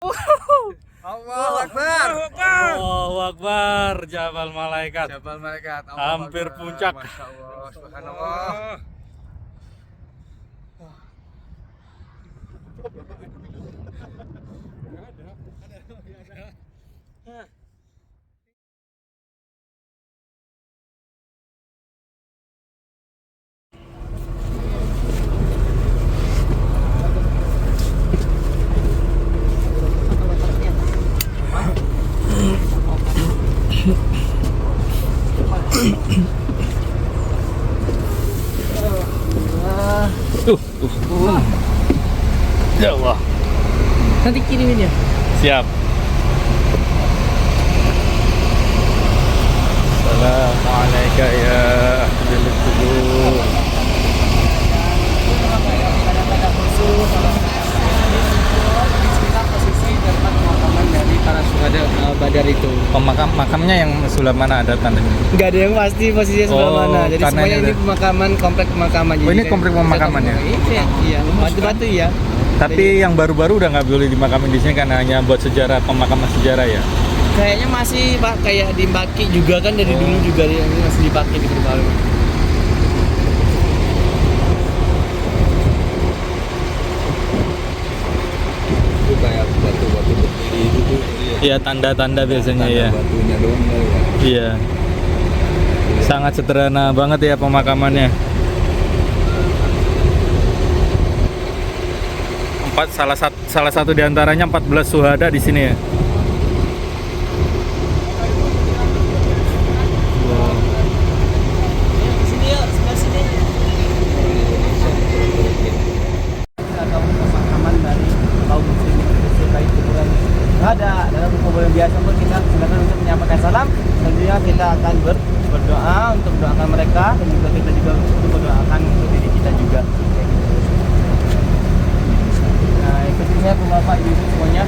Allahu Akbar. Allahu Akbar. Jabal Malaikat. Jabal Malaikat. Hampir puncak. Masya Allah, subhanallah. Ya Allah. Nanti kirimin ya. Siap. Assalamualaikum ya ahli kubur. Posisi tempat pemakaman dari para syuhada Badar itu. Makamnya yang sebelah mana ada tandanya? Nggak ada yang pasti posisinya sebelah mana. Jadi karena semuanya ini ada- pemakaman, komplek pemakaman. Oh, ini komplek pemakaman ya? Iya, batu-batu ya. Tapi yang baru-baru udah nggak boleh dimakamin di sini karena hanya buat sejarah, pemakaman sejarah ya. Kayaknya masih Pak, kayak di Baki juga kan dari dulu juga ini masih dipakai di Perbalu. Itu kayak batu-batu berdiri itu tuh. Iya, tanda-tanda biasanya Tanda ya. batunya doang kali ya. Iya. Sangat sederhana banget ya pemakamannya. Salah satu diantaranya 14 syuhada di sini ya. Sini yuk, sebelah sini. Atau pemakaman dari kaum muslimin Indonesia baik kuburan ada dalam kuburan biasa pun kita silakan untuk menyampaikan salam. Tentunya kita akan berdoa untuk doakan mereka dan juga kita juga untuk berdoakan untuk diri kita juga. Nah, ikuti saya Bapak Ibu semuanya.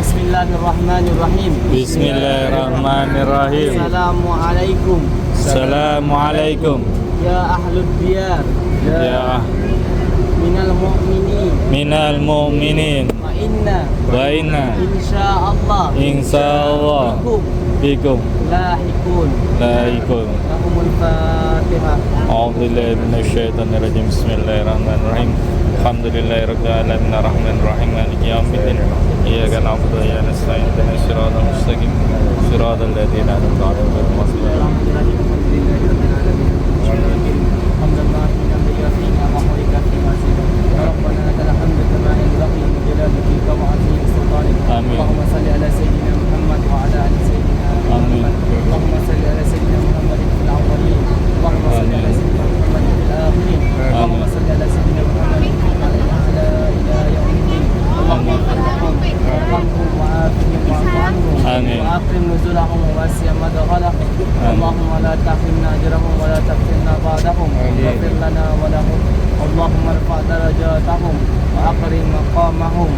Bismillahirrahmanirrahim. Bismillahirrahmanirrahim. Assalamualaikum. Assalamualaikum. Ya ahlud diyar. Ya Minal mu'minin. minal mu'minin Wa inna. wa inna Insyaallah. insyaallah bikum Lahikun. laikun. Lahumul Fatihah. A'udzubillahi minasyaitonirrajim. Bismillahirrahmanirrahim. Alhamdulillahirabbil alamin arrahmanirrahim maliki yaumiddin. Iyyaka na'budu wa iyyaka nasta'in ihdinas siratal mustaqim siratal ladzina an'amta 'alaihim ghairil maghdubi 'alaihim. Amin. اللهم صل على سيدنا محمد وعلى ال سيدنا Amin. محمد. اللهم صل على سيدنا محمد في الاولين. اللهم صل على سيدنا محمد في الاخرين. اللهم صل على سيدنا محمد في الاعلى الى يوم الدين. اللهم اغفر لهم وارحمهم وعافهم واعف عنهم آمين. واكرم نزلهم ووسع مدخلهم. اللهم لا تحرمنا اجرهم ولا تفتنا بعدهم. واغفر لنا ولهم. اللهم ارفع درجاتهم واكرم مقامهم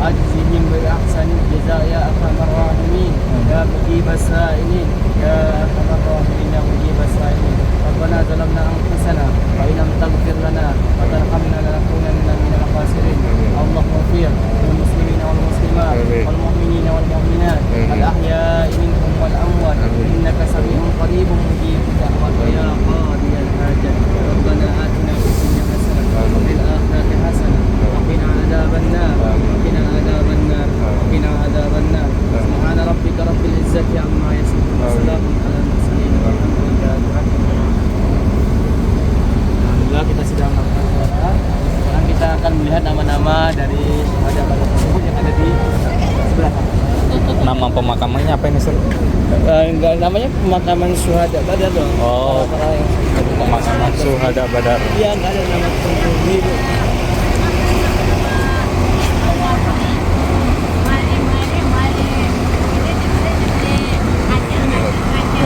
واجزهم باحسن الجزاء يا ارحم الراحمين يا مجيب السائلين يا ارحم الراحمين يا مجيب السائلين. ربنا ظلمنا انفسنا وان لم تغفر لنا وترحمنا لنكونن من الخاسرين. اللهم اغفر للمسلمين والمسلمات والمؤمنين والمؤمنات الاحياء منهم والاموات انك سميع قريب مجيب الدعوات يا قاضي الحاجات. ربنا اتنا في الدنيا حسنه وفي الاخره حسنه وقنا عذاب النار وقنا عذاب النار وقنا عذاب النار. سبحان ربك رب العزه عما يصفون وسلام على المرسلين والحمد لله رب العالمين. Alhamdulillah kita sudah melakukan sholat. Sekarang kita akan melihat nama-nama dari syuhada Badar tersebut yang ada di sebelah kanan. Nama pemakamannya apa ini, Sir? Enggak, namanya pemakaman syuhada Badar dong. Oh, Para yang Pemakaman syuhada Badar. Iya, enggak ada nama tertentu. Ini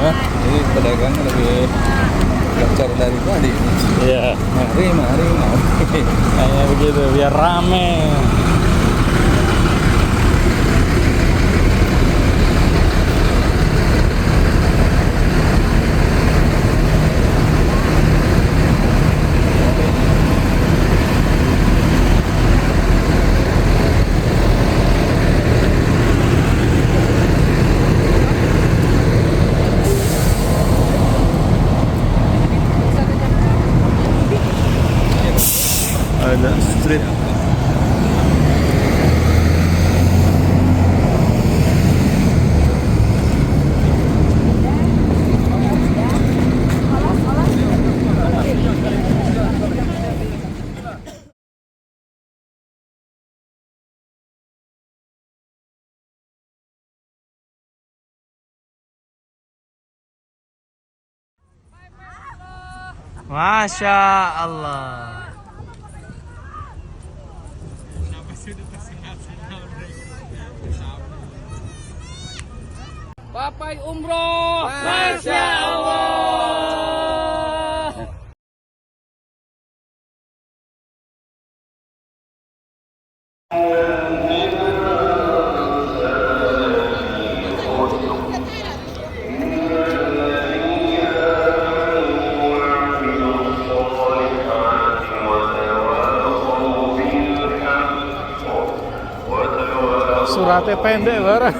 Hah? Ini pedagang lebih gacor dari tadi. Iya. Mari, mari, mari. Kayak begitu biar rame. Suhana Street. Masya Allah. Papai umroh. Masya Allah. Suratnya pendek barang.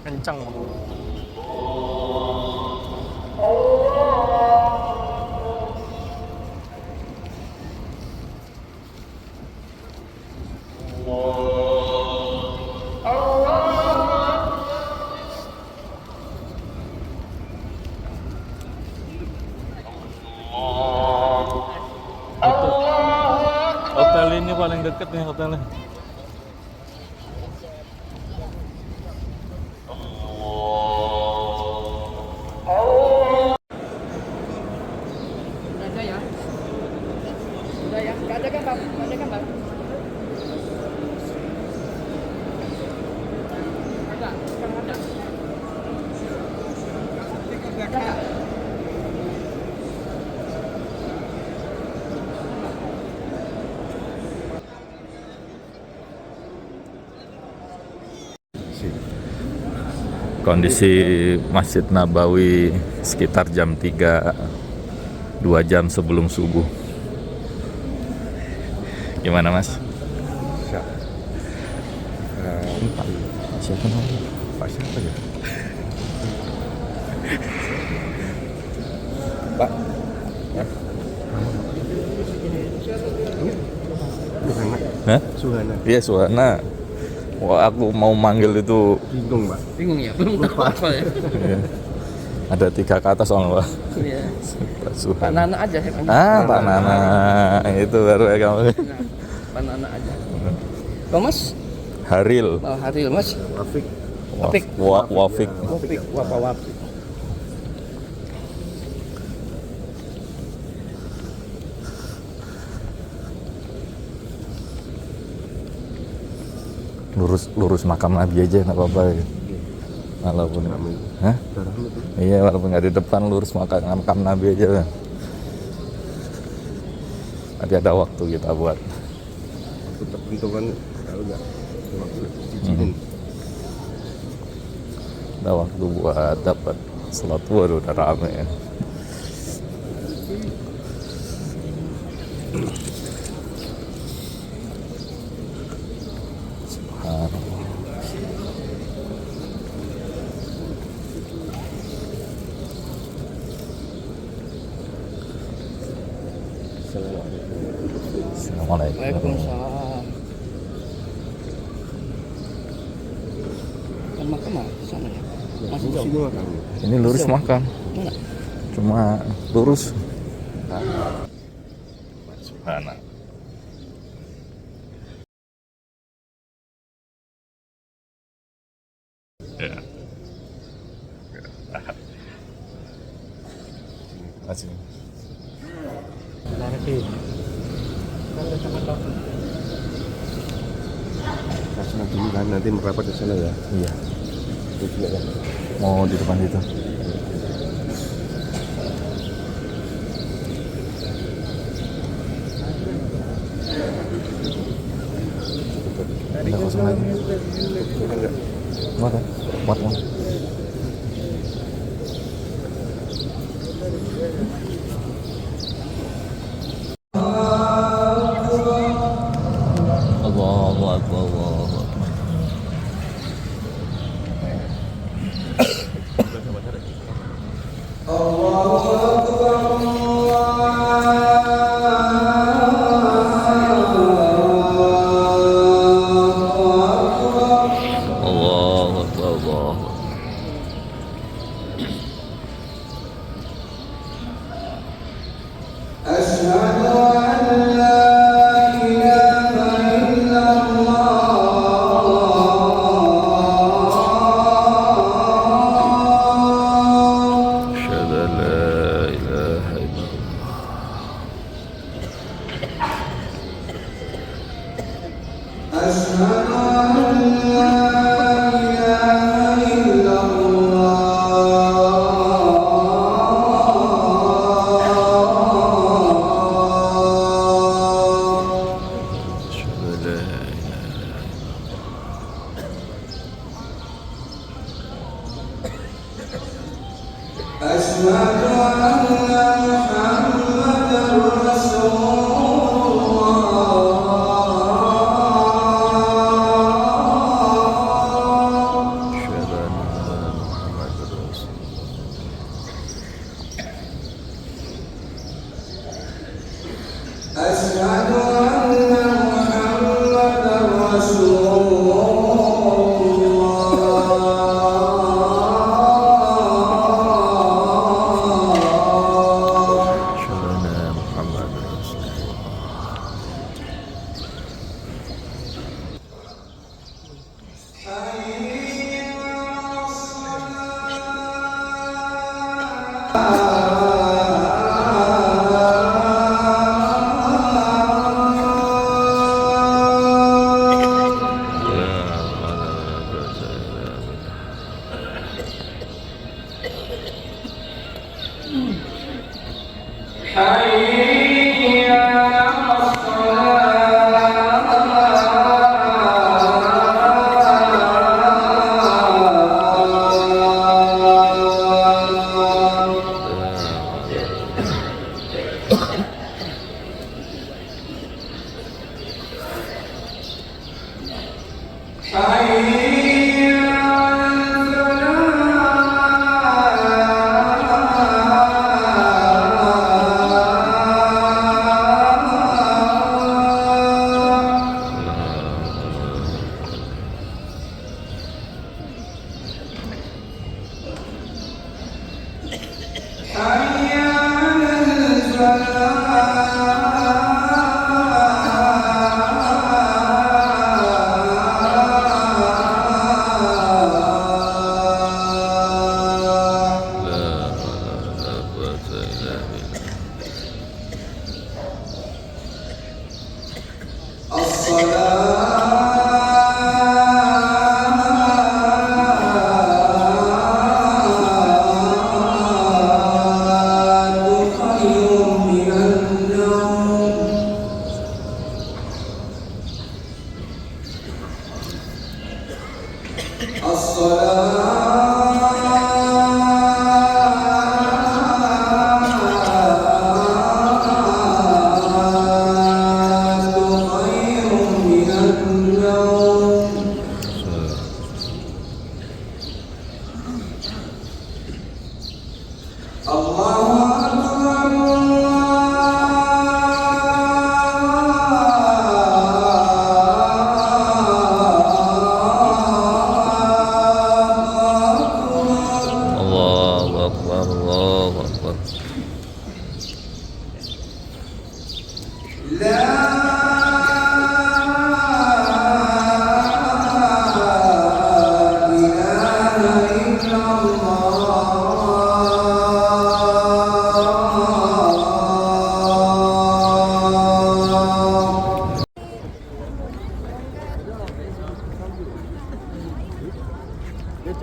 Kencang. Hotel ini paling deket nih hotelnya. Kondisi Masjid Nabawi sekitar jam 3, 2 jam sebelum subuh. Gimana Mas? Siapa namanya? Pak siapa ya? Pak? Ya? Suhana. Hah? Suhana. Iya Suhana. Wah, aku mau manggil itu Bingung, Pak. Bingung ya, belum tahu apa ya. iya. Ada 3 kata soalnya Pak. Iya. Pak Pak Suhana. Nana aja ya. Pak Nana itu baru ya kamu. Pak Nana aja. Kau Mas? Haril. Oh, Haril Mas. Wafik. Wafik. Wafik. Wafik. Wafik. Lurus makam Nabi aja nggak apa-apa ya. Walaupun hah? Iya, walaupun nggak di depan, lurus makam Nabi aja. Nanti ada waktu kita buat. Waktu tertentu kan kalau nggak ada waktu izinin. Ada waktu buat dapat slot, waduh udah rame ya. Assalamualaikum. Waalaikumsalam. Kan makam sana ya. Masih jauh. Sini makam. Ini lurus makam. Mana? Cuma lurus. Subhana. Ya. Masih. Sana dulu kan, nanti merapat ke sana ya. Iya. Itu juga ya. Mau di depan itu. Pasang lagi. Enggak. Muat ya? Muat kan? Allahu Akbar, Allahu Akbar. Allahu Akbar, Allahu Akbar. أشهد أن لا إله إلا الله. أشهد أن لا إله إلا أشهد أن محمد رسول أشهد أن محمد رسول الله. ये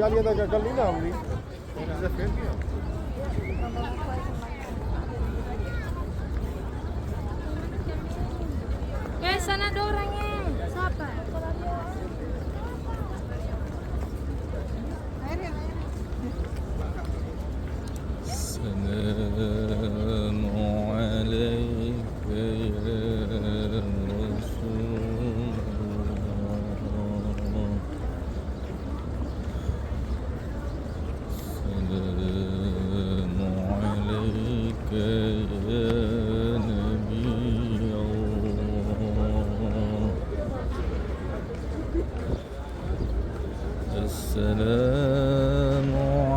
40 का कर ली ना हमने फिर किया Guys, sana ada orangnya. Siapa? السلام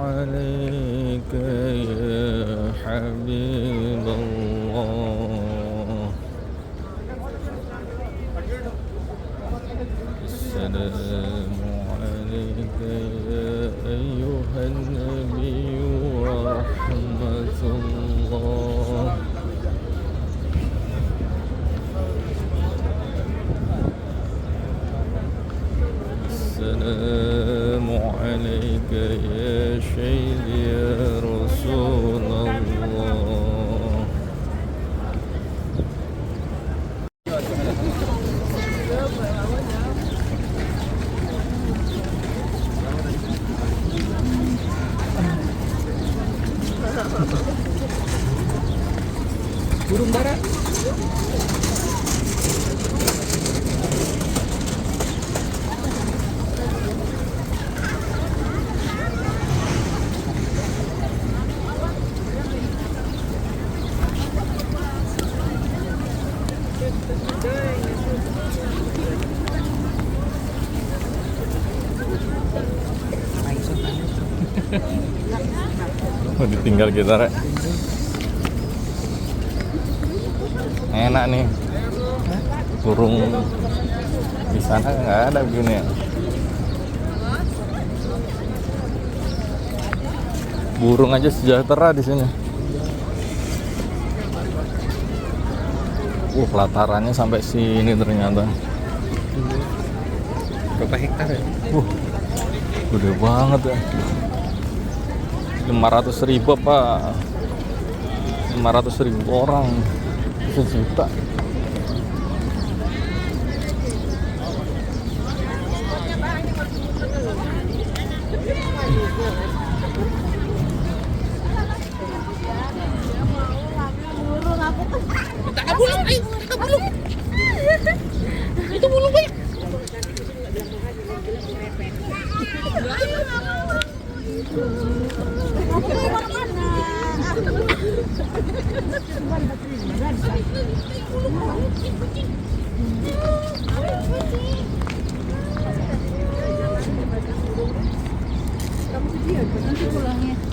عليك يا حبيب الله السلام عليك يا أيها النبي ورحمة الله السلام عليك يا سيدي يا رسول الله Burung dara. Oh, ditinggal kita rek. Enak nih. Burung di sana nggak ada begini ya. Burung aja sejahtera di sini. Pelatarannya sampai sini ternyata. Berapa hektar ya? Gede banget ya. 500.000 apa? 500.000 orang. 1 juta. Itu bulu baik.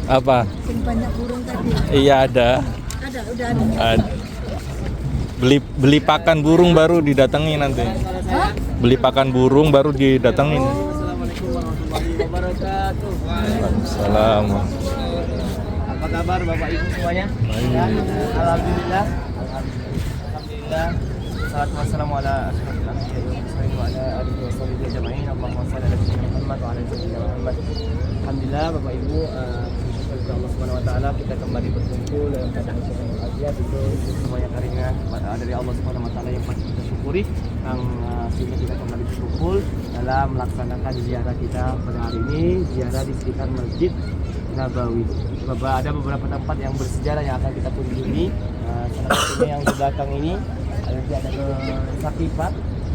Apa? Yang banyak burung tadi. Iya ada. Ada, udah ada. Beli pakan burung baru didatengin nanti. Hah? Beli pakan burung baru didatengin. Assalamualaikum warahmatullahi wabarakatuh. Waalaikumsalam. Apa kabar Bapak Ibu semuanya? Ya, alhamdulillah. Alhamdulillah. Salatu wassalamu ala asyrafil anbiya'i wal mursalin wa ala alihi wa sahbihi ajma'in. Allahumma shalli ala sayyidina Muhammad wa ala sayyidina Muhammad. Alhamdulillah Bapak Ibu, bersyukur kepada Allah Subhanahu wa taala kita kembali berkumpul dalam keadaan yang bahagia. Itu semuanya karunia dari Allah Subhanahu wa taala yang patut kita syukuri, yang sehingga kita kembali berkumpul dalam melaksanakan ziarah kita pada hari ini, ziarah di sekitar Masjid Nabawi. Ada beberapa tempat yang bersejarah yang akan kita kunjungi. Salah satunya yang di belakang ini ada Sakifah,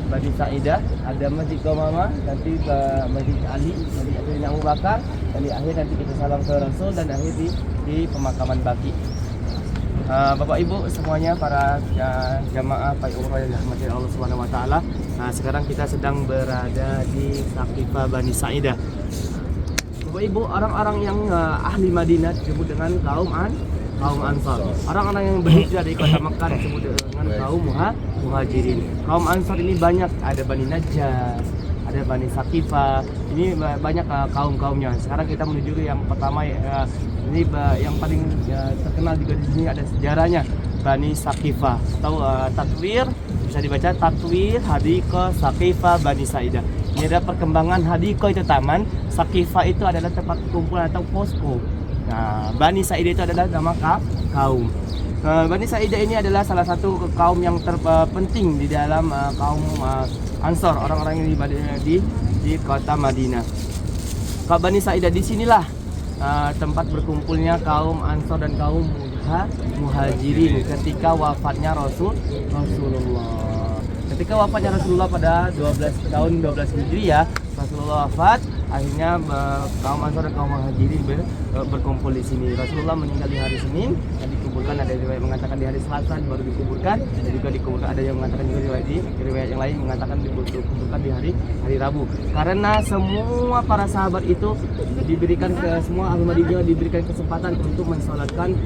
Bani Sa'idah, ada Masjid Qomamah, nanti Masjid Ali, Masjid Abu Bakar, dan di akhir nanti kita salam ke Rasul, dan akhir di pemakaman Baqi. Bapak Ibu semuanya, para jamaah Pai Umrah yang dirahmati Allah Subhanahu wa taala. Sekarang kita sedang berada di Sakifah Bani Sa'idah. Bapak Ibu, orang-orang yang ahli Madinah disebut dengan kaum Ansar. Orang-orang yang berhijrah dari kota Mekah disebut dengan kaum Muhajirin. Kaum Ansar ini banyak, ada Bani Najjar, ada Bani Sakifah. Ini banyak kaum-kaumnya. Sekarang kita menuju ke yang pertama, ini yang paling terkenal juga di sini, ada sejarahnya, Bani Sakifah atau Tatwir, bisa dibaca Tatwir Hadiqah Sakifah Bani Sa'idah. Ini ada perkembangan Hadiqah itu taman, Sakifah itu adalah tempat kumpulan atau posko. Nah, Bani Sa'idah itu adalah nama kaum. Bani Sa'idah ini adalah salah satu kaum yang terpenting di dalam kaum Ansor, orang-orang yang di kota Madinah. Bani Sa'idah di sinilah tempat berkumpulnya kaum Ansor dan kaum Muhajirin ketika wafatnya Rasulullah. Ketika wafatnya Rasulullah pada 12 Hijriah, Rasulullah wafat, akhirnya kaum Ansor dan kaum Muhajirin berkumpul di sini. Rasulullah meninggal di hari Senin dan dikuburkan, ada riwayat mengatakan di hari Selasa baru dikuburkan, dan juga dikuburkan, ada yang mengatakan juga riwayat yang lain mengatakan dikuburkan di hari Rabu. Karena semua para sahabat itu diberikan semua ahli Madinah diberikan kesempatan untuk mensolatkan,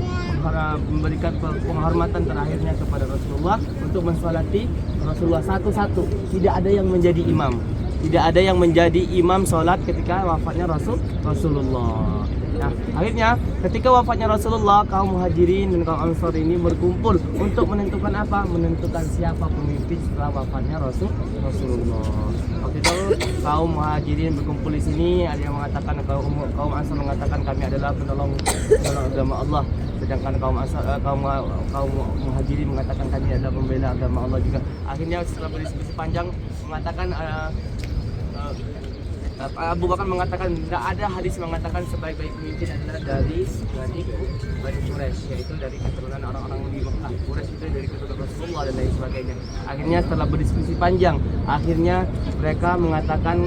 memberikan penghormatan terakhirnya kepada Rasulullah, untuk mensolati Rasulullah satu-satu. Tidak ada yang menjadi imam. Tidak ada yang menjadi imam sholat ketika wafatnya Rasulullah. Nah, akhirnya ketika wafatnya Rasulullah, kaum Muhajirin dan kaum Ansar ini berkumpul untuk menentukan apa? Menentukan siapa pemimpin setelah wafatnya Rasulullah. Waktu itu kaum Muhajirin berkumpul di sini, ada yang mengatakan, kaum Ansar mengatakan kami adalah penolong agama Allah. Sedangkan kaum Muhajirin mengatakan kami adalah pembela agama Allah juga. Akhirnya setelah berdiskusi panjang mengatakan Abu Bakar mengatakan tidak ada hadis mengatakan sebaik-baik pemimpin adalah dari Bani Quraisy, yaitu dari keturunan orang-orang di Mekah. Quraisy itu dari keturunan Rasulullah dan lain sebagainya. Akhirnya setelah berdiskusi panjang, akhirnya mereka mengatakan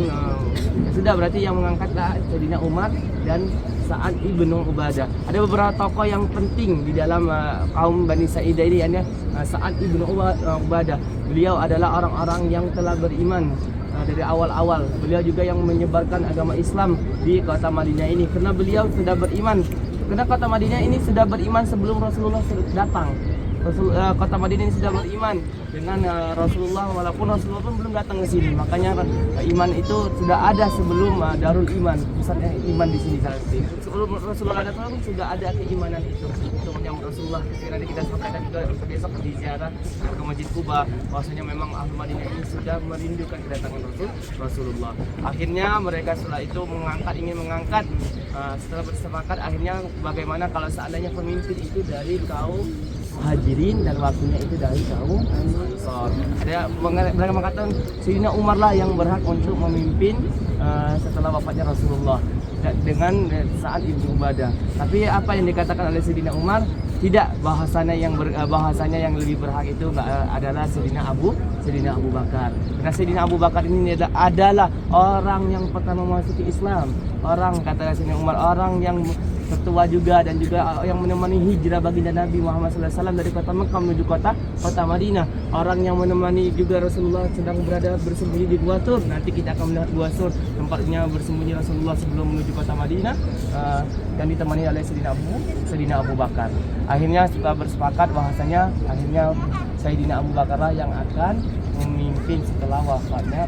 sudah, berarti yang mengangkatlah Sayyidina Umar dan Sa'ad ibnu Ubadah. Ada beberapa tokoh yang penting di dalam kaum Bani Sa'idah ini, Sa'ad ibnu Ubadah. Beliau adalah orang-orang yang telah beriman dari awal-awal. Beliau juga yang menyebarkan agama Islam di kota Madinah ini, karena beliau sudah beriman. Karena kota Madinah ini sudah beriman sebelum Rasulullah datang. Kota Madinah ini sudah beriman dengan Rasulullah, walaupun Rasulullah pun belum datang ke sini. Makanya iman itu sudah ada sebelum Darul Iman, pusatnya iman di sini saat ini. Sebelum Rasulullah datang pun sudah ada keimanan itu untuk menyambut Rasulullah. Nanti kita sampaikan juga besok di ziarah ke Masjid Kuba, bahwasanya memang ahli Madinah ini sudah merindukan kedatangan Rasulullah. Akhirnya mereka setelah itu ingin mengangkat, setelah bersepakat, akhirnya bagaimana kalau seandainya pemimpin itu dari kaum Muhajirin dan waktunya itu dari kaum Ansar. Ada mereka mengatakan Sayyidina Umar lah yang berhak untuk memimpin setelah wafatnya Rasulullah dengan Sa'ad ibnu Ubadah. Tapi apa yang dikatakan oleh Sayyidina Umar, tidak, bahasanya yang lebih berhak itu adalah Sayyidina Abu Bakar. Karena Sayyidina Abu Bakar ini adalah orang yang pertama masuk ke Islam. Orang, kata Sayyidina Umar, orang yang tertua juga dan juga yang menemani hijrah baginda Nabi Muhammad SAW dari kota Mekah menuju kota Madinah. Orang yang menemani juga Rasulullah sedang bersembunyi di Gua Tur. Nanti kita akan melihat Gua Tur, tempatnya bersembunyi Rasulullah sebelum menuju kota Madinah, dan ditemani oleh Sayyidina Abu Bakar. Akhirnya setelah bersepakat bahasanya akhirnya Sayyidina Abu Bakar lah yang akan memimpin setelah wafatnya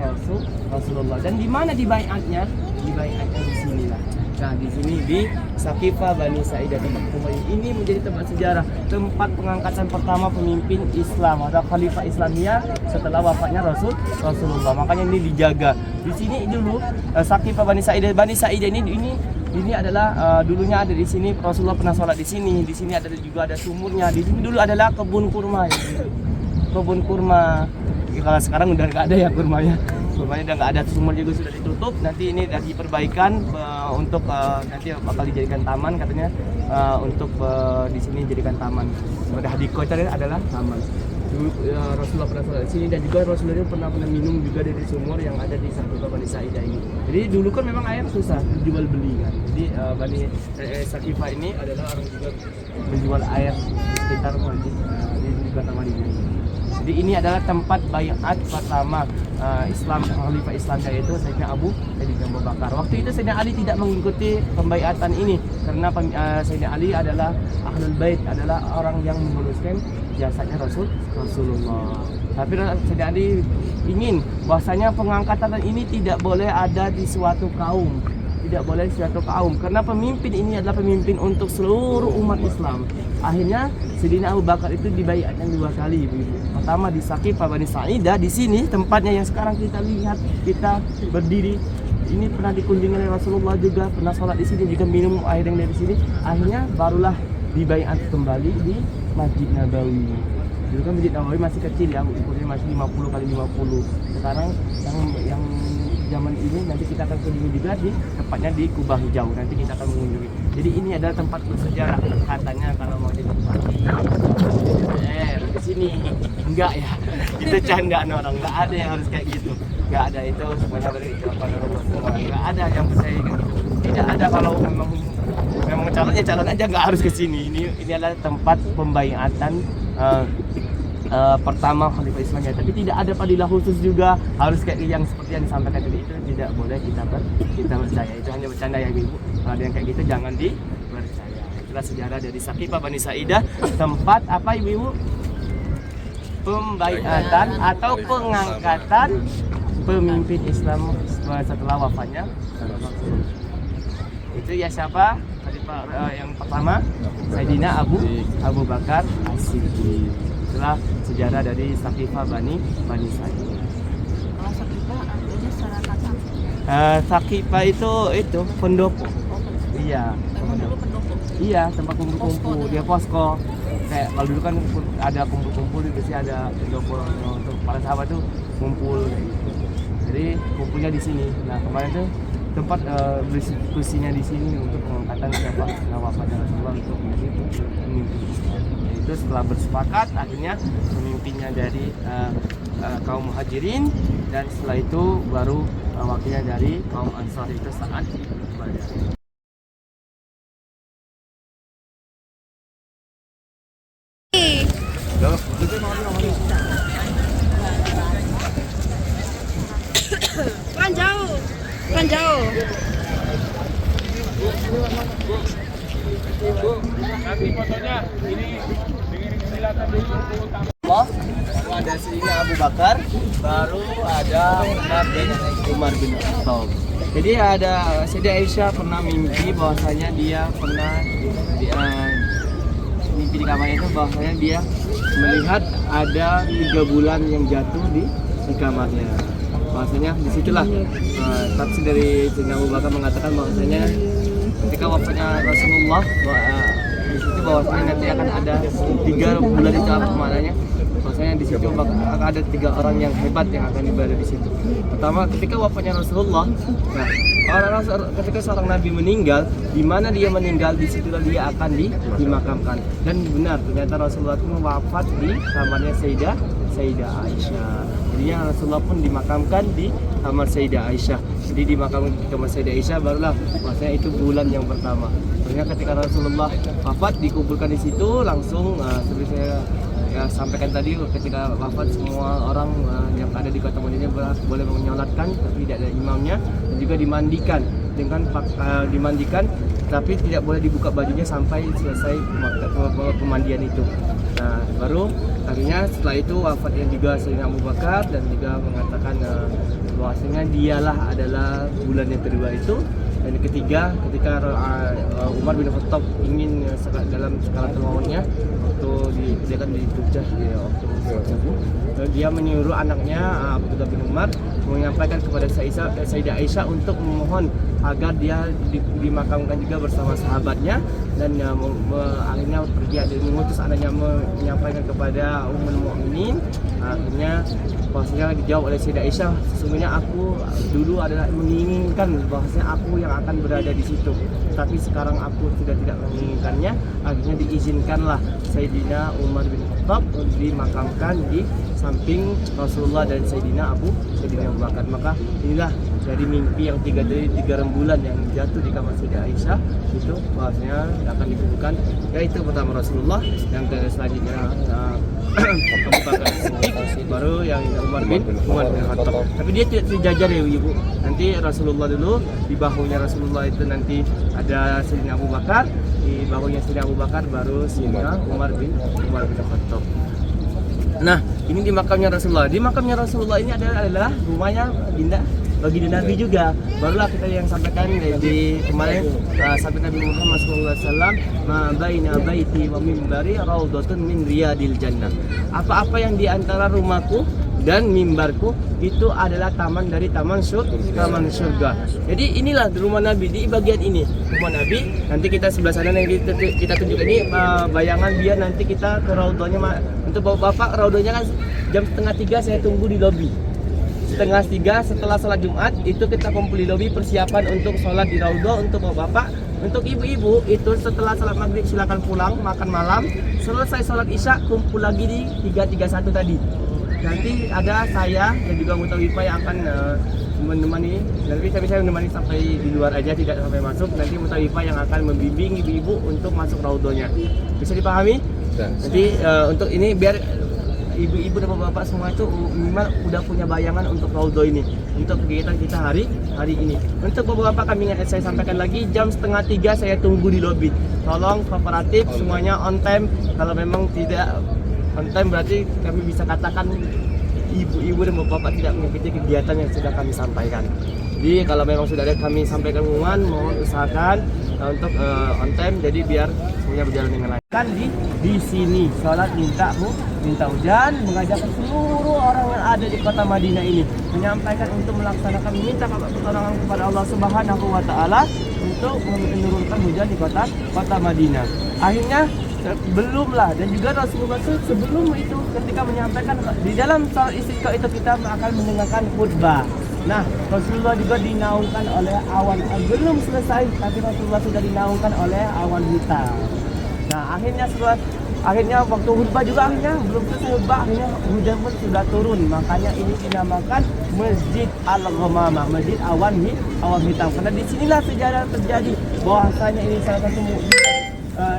Rasulullah. Dan di mana dibaiatnya? Dibaiatnya di sinilah. Nah, di sini di Saqifah Bani Sa'idah tempat ini menjadi tempat sejarah, tempat pengangkatan pertama pemimpin Islam atau Khalifah Islamiyah setelah wafatnya Rasulullah. Makanya ini dijaga. Di sini dulu Saqifah Bani Sa'idah. Bani Sa'idah ini adalah dulunya ada di sini, Rasulullah pernah sholat di sini. Di sini juga ada sumurnya. Di sini dulu adalah kebun kurma. Kebun kurma. Kalau sekarang udah nggak ada ya kurmanya. Kurmanya udah nggak ada, sumur juga sudah ditutup. Nanti ini lagi perbaikan untuk nanti bakal dijadikan taman katanya, untuk di sini jadikan taman. Pada hadiko itu adalah taman. Dulu Rasulullah pernah sholat di sini, dan juga Rasulullah pernah minum juga dari sumur yang ada di Saqifah Bani Sa'idah ini. Jadi dulu kan memang air susah dijual beli kan. Jadi Bani Saqifah ini adalah orang juga menjual air di sekitar masjid di kota Madinah. Jadi ini adalah tempat baiat pertama Islam, Khalifah Islam, yaitu Sayyidina Abu Bakar. Waktu itu Sayyidina Ali tidak mengikuti pembaiatan ini karena Sayyidina Ali adalah Ahlul Bait, adalah orang yang menguruskan jasadnya Rasulullah. Tapi Sayyidina Ali ingin bahwasanya pengangkatan ini tidak boleh ada di suatu kaum. Tidak boleh suatu kaum, karena pemimpin ini adalah pemimpin untuk seluruh umat Islam. Akhirnya Sayyidina Abu Bakar itu dibaiatnya 2 kali. Pertama di Saqifah Bani Sa'idah, di sini tempatnya yang sekarang kita lihat, kita berdiri. Ini pernah dikunjungi oleh Rasulullah juga, pernah sholat di sini, juga minum air yang dari sini. Akhirnya barulah dibaiat kembali di Masjid Nabawi. Dulu kan Masjid Nabawi masih kecil ya, ukurnya masih 50 kali 50. Sekarang yang zaman ini nanti kita akan kunjungi juga di tempatnya di Kubah Hijau. Nanti kita akan mengunjungi. Jadi ini adalah tempat bersejarah. Katanya kalau mau ditempati di sini enggak ya. Itu candaan orang. Enggak ada yang harus kayak gitu. Enggak ada, itu semuanya dari ucapan Rasulullah. Enggak ada yang percaya gitu. Tidak ada kalau memang calon ya calon aja, nggak harus ke sini. Ini adalah tempat pembaiatan pertama Khalifah Islam ya. Tapi tidak ada padilah khusus juga harus kayak yang seperti yang disampaikan tadi, itu tidak boleh kita percaya. Itu hanya bercanda ya ibu. Kalau ada yang kayak gitu jangan dipercaya. Itulah sejarah dari Saqifah Bani Sa'idah, tempat apa ibu? Pembaiatan atau pengangkatan pemimpin Islam setelah wafatnya. Itu ya siapa? Khalifah yang pertama Sayyidina Abu Bakar As-Siddiq. Itulah sejarah dari Saqifah Bani Sa'idah. Kalau Saqifah artinya secara kata. Saqifah itu pendopo. Iya. Emang dulu pendopo. Iya, tempat kumpul-kumpul. Dia posko. Kayak kalau dulu kan ada kumpul-kumpul di sini, ada pendopo untuk para sahabat tuh kumpul kayak gitu. Jadi kumpulnya di sini. Nah kemarin tuh tempat berdiskusinya di sini untuk pengangkatan siapa wafatnya Rasulullah untuk menjadi pemimpin Islam. Itu setelah bersepakat akhirnya pemimpinnya dari kaum Muhajirin, dan setelah itu baru wakilnya dari kaum Ansar, itu Sa'ad bin Ubadah. Kan jauh. Nanti fotonya ini silakan dulu. Baru ada Sayyidina Abu Bakar, baru ada Umar bin Khattab. Jadi ada Sayyidah Aisyah pernah mimpi bahwasanya dia pernah mimpi di kamarnya itu bahwasanya dia melihat ada 3 bulan yang jatuh di kamarnya. Bahwasanya disitulah tafsir dari Sayyidina Abu Bakar mengatakan bahwasanya ketika wafatnya Rasulullah di situ bahwasanya nanti akan ada 3 bulan itu apa maknanya? Bahwasanya di situ akan ada 3 orang yang hebat yang akan berada di situ. Pertama, ketika wafatnya Rasulullah, ketika seorang nabi meninggal, di mana dia meninggal di situlah dia akan dimakamkan. Dan benar ternyata Rasulullah itu wafat di kamarnya Sayyidah Aisyah. Jadinya Rasulullah pun dimakamkan di kamar Sayyidah Aisyah. Jadi dimakamkan di kamar Sayyidah Aisyah barulah maksudnya itu bulan yang pertama. Ternyata ketika Rasulullah wafat dikumpulkan di situ langsung seperti saya sampaikan tadi, ketika wafat semua orang yang ada di kota Madinah boleh menyolatkan tapi tidak ada imamnya, dan juga dimandikan tapi tidak boleh dibuka bajunya sampai selesai pemandian itu. Nah baru akhirnya setelah itu wafatnya juga Sayyidina Abu Bakar, dan juga mengatakan bahwasanya dialah adalah bulan yang kedua itu. Dan yang ketiga ketika Umar bin Khattab ingin dalam skala mautnya waktu dia kan di Jogja waktu dia menyuruh anaknya Abdullah bin Umar menyampaikan kepada Sayyidah Aisyah untuk memohon agar dia dimakamkan juga bersama sahabatnya, dan akhirnya pergi mengutus anaknya menyampaikan kepada Ummul Mukminin. Akhirnya bahwasanya dijawab oleh Sayyidah Aisyah, sesungguhnya aku dulu adalah menginginkan bahwasanya aku yang akan berada di situ, tapi sekarang aku sudah tidak menginginkannya. Akhirnya diizinkanlah Sayyidina Umar bin Khattab untuk dimakamkan di samping Rasulullah dan Sayyidina Abu Bakar. Maka inilah dari mimpi yang 3 rembulan yang jatuh di kamar Sayyidah Aisyah itu bahwasanya akan dikumpulkan, yaitu pertama Rasulullah, yang selanjutnya Abu Bakar Siddiq, baru yang Umar bin Khattab. Tapi dia tidak sejajar ya ibu. Nanti Rasulullah dulu, di bahunya Rasulullah itu nanti ada Sayyidina Abu Bakar, di bahunya Sayyidina Abu Bakar baru Sayyidina Umar bin Khattab. Nah ini di makamnya Rasulullah. Di makamnya Rasulullah ini adalah rumahnya baginda Nabi juga. Barulah kita yang sampaikan di kemarin sabda Nabi Muhammad SAW, ma baina baiti wa mimbari raudhatun min riyadil jannah. Apa-apa yang di antara rumahku dan mimbarku itu adalah taman dari taman surga. Jadi inilah rumah Nabi di bagian ini. Rumah Nabi, nanti kita sebelah sana yang kita tunjukkan ini bayangan biar nanti kita ke raudhahnya. Untuk bapak raudhahnya kan jam 2:30 saya tunggu di lobi. 2:30 setelah sholat Jumat itu kita kumpul di lobi persiapan untuk sholat di raudhah untuk bapak. Untuk ibu-ibu itu setelah sholat maghrib silakan pulang makan malam. Selesai sholat isya kumpul lagi di 331 tadi. nanti ada saya dan juga anggota WIPA yang akan menemani. Nanti saya menemani sampai di luar aja, tidak sampai masuk. Nanti anggota WIPA yang akan membimbing ibu-ibu untuk masuk raudhonya. Bisa dipahami? Jadi untuk ini biar ibu-ibu dan bapak-bapak semua itu minimal udah punya bayangan untuk raudhah ini, untuk kegiatan kita hari ini. Untuk bapak-bapak kami ingat, saya sampaikan lagi jam 2:30 saya tunggu di lobi. Tolong kooperatif semuanya on time. Kalau memang tidak on time berarti kami bisa katakan ibu-ibu dan bapak-bapak tidak mengikuti kegiatan yang sudah kami sampaikan. Jadi kalau memang sudah ada kami sampaikan pengumuman, mohon usahakan untuk on time, jadi biar semuanya berjalan dengan lancar. Kan di sini sholat minta hujan, mengajak seluruh orang yang ada di kota Madinah ini menyampaikan untuk melaksanakan meminta pertolongan kepada Allah Subhanahu wa taala untuk menurunkan hujan di kota Madinah. Akhirnya belumlah, dan juga Rasulullah sebelum itu ketika menyampaikan di dalam salat istisqa itu kita akan mendengarkan khutbah. Nah, Rasulullah juga dinaungkan oleh awan, belum selesai tapi Rasulullah sudah dinaungkan oleh awan hitam. Nah, akhirnya waktu khutbah juga belum selesai khutbah, akhirnya hujan pun sudah turun. Makanya ini dinamakan Masjid Al-Ghamamah, Masjid awan hitam. Karena disinilah sejarah terjadi bahwasanya ini salah satu mukjizat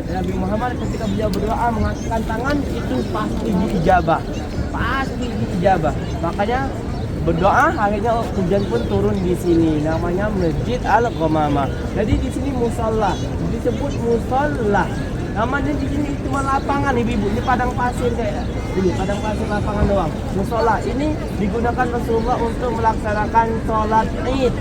Nabi Muhammad ketika beliau berdoa mengangkat tangan itu pasti diijabah. Makanya berdoa akhirnya hujan pun turun di sini. Namanya Masjid Al-Ghamamah. Jadi di sini musalla, disebut musalla. Namanya di sini cuma lapangan ibu-ibu, ini padang pasir kayak ini, padang pasir lapangan doang. Musalla ini digunakan Rasulullah untuk melaksanakan sholat Id,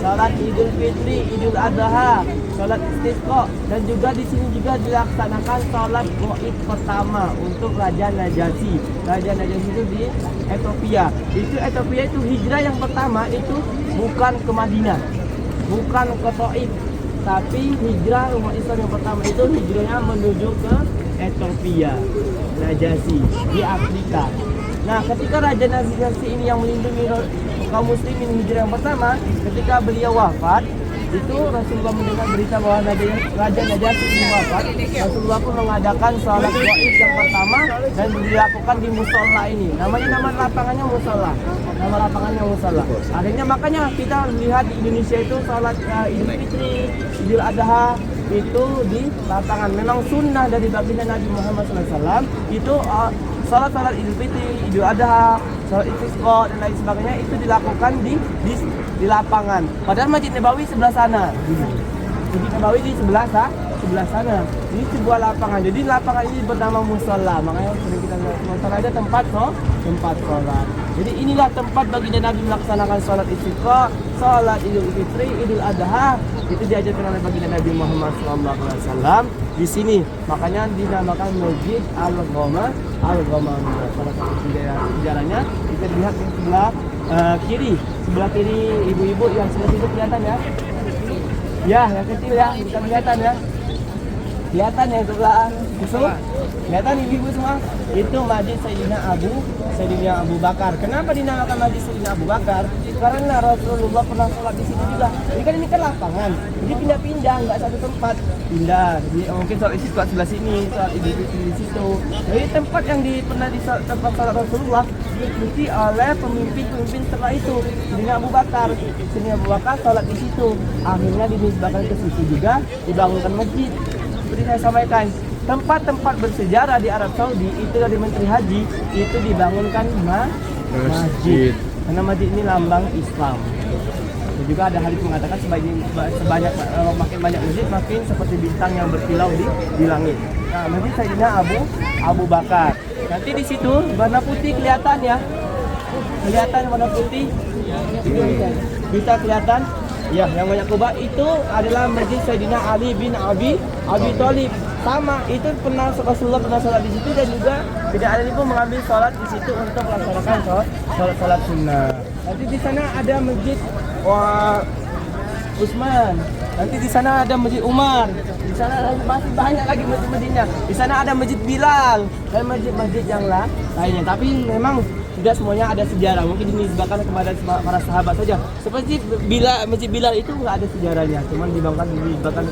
sholat Idul Fitri, Idul Adha, sholat istisqa, dan juga di sini juga dilaksanakan sholat Gaib pertama untuk Raja Najasyi. Raja Najasyi itu di Ethiopia. Ethiopia itu hijrah yang pertama itu bukan ke Madinah, bukan ke Taif, tapi hijrah umat Islam yang pertama itu hijrahnya menuju ke Ethiopia, Najasyi di Afrika. Nah, ketika Raja Najasyi ini yang melindungi kaum muslimin hijrah yang pertama, ketika beliau wafat, itu Rasulullah mendengar berita bahwa Raja Najasyi ini wafat. Rasulullah pun mengadakan sholat gaib yang pertama dan dilakukan di musola ini. Nama lapangannya musola. Nama lapangannya musola. Akhirnya makanya kita lihat di Indonesia itu sholat Idul Fitri, Idul Adha itu di lapangan. Memang sunnah dari baginda Nabi Muhammad SAW itu sholat Idul Fitri, Idul Adha, sholat istisqa dan lain sebagainya itu dilakukan di lapangan. Padahal Masjid Nabawi sebelah sana. Masjid Nabawi di sebelah sana. Ini sebuah lapangan. Jadi lapangan ini bernama musola. Makanya sering kita lihat musola ada tempat sholat. Jadi inilah tempat baginda Nabi melaksanakan sholat istisqa, sholat Idul Fitri, Idul Adha. Itu diajarkan oleh baginda Nabi Muhammad SAW di sini. Makanya dinamakan Masjid Al-Ghamamah. Salah satu sejarahnya kita lihat di sebelah kiri ibu-ibu yang sebelah situ kelihatan ya. Ya, yang kecil ya, bisa kelihatan ya. Kelihatan ya sebelah itu. Kelihatan ibu-ibu semua. Itu Masjid Sayyidina Abu Bakar. Kenapa dinamakan Masjid Sayyidina Abu Bakar? Karena Rasulullah pernah sholat di situ juga. Ini kan lapangan. Jadi pindah-pindah, nggak satu tempat. Pindah. Jadi mungkin sholat istisqa sebelah sini, sholat Idul Fitri di situ. Jadi tempat yang pernah di tempat sholat Rasulullah diikuti oleh pemimpin setelah itu. Sayyidina Abu Bakar sholat di situ. Akhirnya dinisbahkan ke situ juga, dibangunkan masjid. Seperti saya sampaikan, tempat-tempat bersejarah di Arab Saudi itu dari Menteri Haji itu dibangunkan masjid. Karena masjid ini lambang Islam. Dan juga ada hadis mengatakan makin banyak masjid makin seperti bintang yang berkilau di langit. Nah, masjid Sayyidina Abu Bakar. Nanti di situ warna putih kelihatan ya. Kelihatan warna putih. Bisa kelihatan. Ya, yang banyak kubah itu adalah Masjid Sayyidina Ali bin Abi Thalib. Sama, itu Rasulullah pernah sholat di situ, dan juga tidak ada pun mengambil sholat di situ untuk melaksanakan sholat sunnah. Nanti di sana ada Masjid Utsman. Nanti di sana ada Masjid Umar. Di sana masih banyak lagi masjid-masjidnya. Di sana ada Masjid Bilal dan masjid-masjid yang lainnya. Tapi memang tidak semuanya ada sejarah. Mungkin dinisbahkan kepada para sahabat saja. Seperti Masjid Bilal itu nggak ada sejarahnya. Cuman dinisbahkan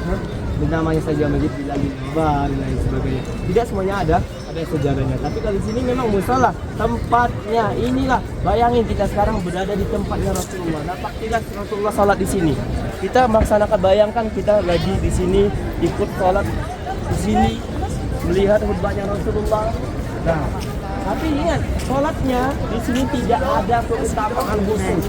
namanya saja Masjid Bilal dan lain sebagainya. Tidak semuanya ada ada sejarahnya. Tapi kalau di sini memang musola tempatnya. Inilah, bayangin kita sekarang berada di tempatnya Rasulullah. Nampak tidak Rasulullah sholat di sini. Kita melaksanakan, bayangkan kita lagi di sini ikut sholat di sini melihat khutbahnya Rasulullah. Nah, tapi ingat sholatnya di sini tidak ada keutamaan khusus.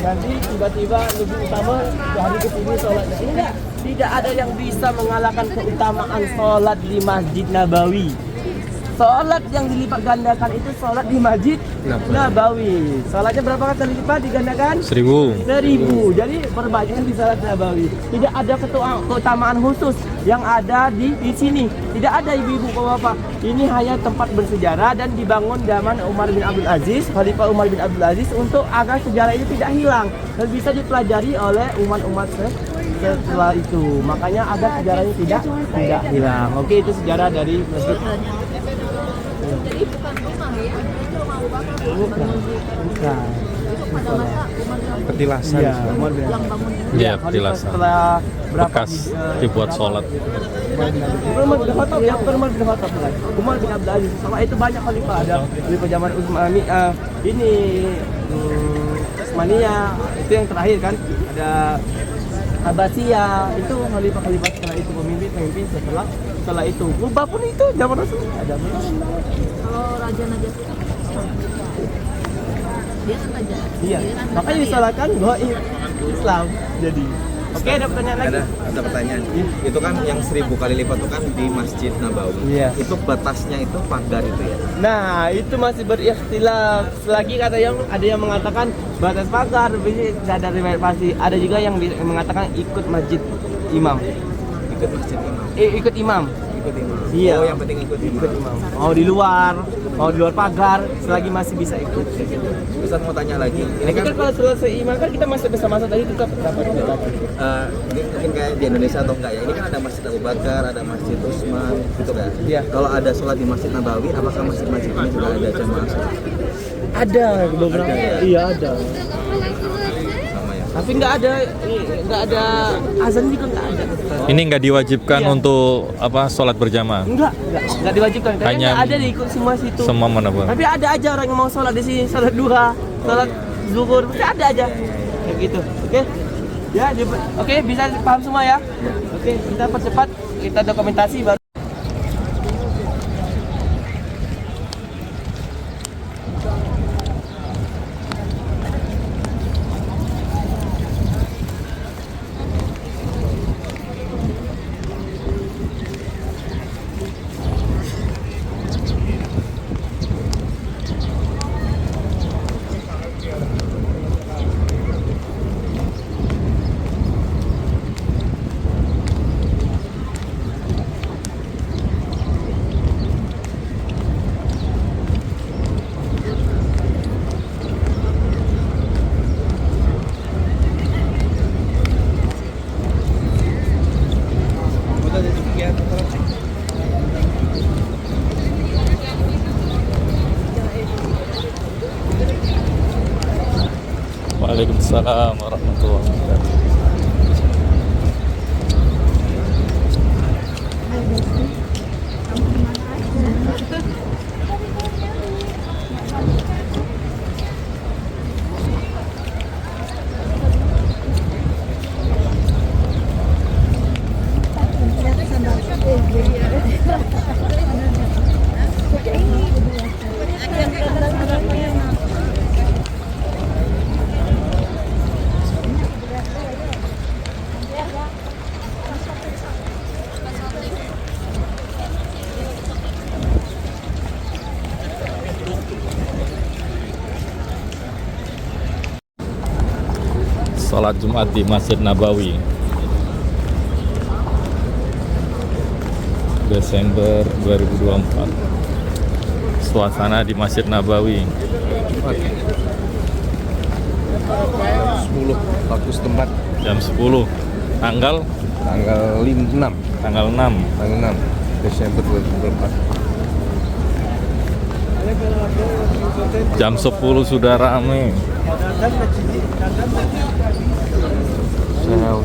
Nanti tiba-tiba lebih utama hari ke sini sholatnya. Enggak, tidak ada yang bisa mengalahkan keutamaan sholat di Masjid Nabawi. Sholat yang dilipat gandakan itu sholat di Masjid Nabawi. Sholatnya berapa kali lipat digandakan? 1000. Jadi perbanyakkan di sholat Nabawi. Tidak ada keutamaan khusus yang ada di sini. Tidak ada ibu-ibu bapak. Ini hanya tempat bersejarah dan dibangun zaman Umar bin Abdul Aziz, Khalifah Umar bin Abdul Aziz, untuk agar sejarah ini tidak hilang dan bisa dipelajari oleh umat-umat setelah itu. Makanya agar sejarahnya tidak hilang. Oke, itu sejarah dari Masjid. Jadi bukan rumah ya, itu rumah Abu Bakar. Bukan. Petilasan. Iya, Umar bin Yang bangun ini. Iya, Khalifah petilasan. setelah berapa Bekas dibuat berapa- sholat. Umar bin Khattab ya, bukan Umar bin Khattab kan. Umar bin Abdul Aziz. Sama itu banyak khalifah, ada khalifah zaman Utsmani, ini Utsmaniyah, itu yang terakhir kan. Ada Abbasiyah, itu khalifah-khalifah setelah itu, pemimpin setelah itu. Kubah pun itu zaman Rasul ada. Kalau Raja Najasyi itu dia kan raja. Iya. Dia kan Makanya raja. disalahkan gaib Islam. Jadi. Oke, ada pertanyaan lagi. Ada pertanyaan. Itu kan yang 1000 kali lipat itu kan di Masjid Nabawi. Iya. Itu batasnya itu pagar itu ya. Nah, itu masih berikhtilaf. Selagi ada yang mengatakan batas pagar, tidak ada riwayat pasti. Ada juga yang mengatakan ikut masjid imam. Ikut Masjid Imam. Ikut imam. Ikut imam. Iya. Oh, yang penting ikut imam. Mau di luar pagar, selagi masih bisa ikut. Ustaz mau tanya lagi. Ini Ini kan kan kalau selesai imam kan kita masih bersama-sama tadi tetap dapat. ini mungkin kayak di Indonesia atau enggak ya. Ini kan ada Masjid Abu Bakar, ada Masjid Utsman, gitu kan. Iya. Kalau ada sholat di Masjid Nabawi, apakah masjid-masjid ini juga ada jamaah sholat? Ada beberapa. Ada, ya? Iya ada. Sama ya. Tapi nggak ada azan juga nggak ada. Ini nggak diwajibkan Iya. untuk sholat berjamaah. Nggak diwajibkan. Karena Hanya nggak ada diikut semua situ. Semua mana bang? Tapi ada aja orang yang mau sholat di sini, sholat duha, sholat zuhur, pasti ada aja. Kayak gitu. Oke? Ya, oke, bisa paham semua ya? Oke, kita percepat, kita dokumentasi baru. Waalaikumsalam warahmatullahi wabarakatuh. Salat Jumat di Masjid Nabawi, Desember 2024. Suasana di Masjid Nabawi. 10 waktu setempat Jam 10. Tanggal tanggal 6 tanggal 6. Desember 2024. Jam 10 sudah rame. Saya